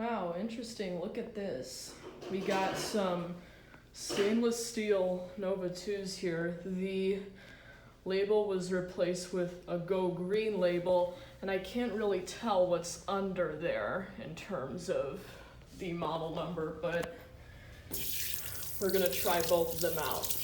Wow, interesting. Look at this. We got some stainless steel Nova 2s here. The label was replaced with a Go Green label, and I can't really tell what's under there in terms of the model number, but we're gonna try both of them out.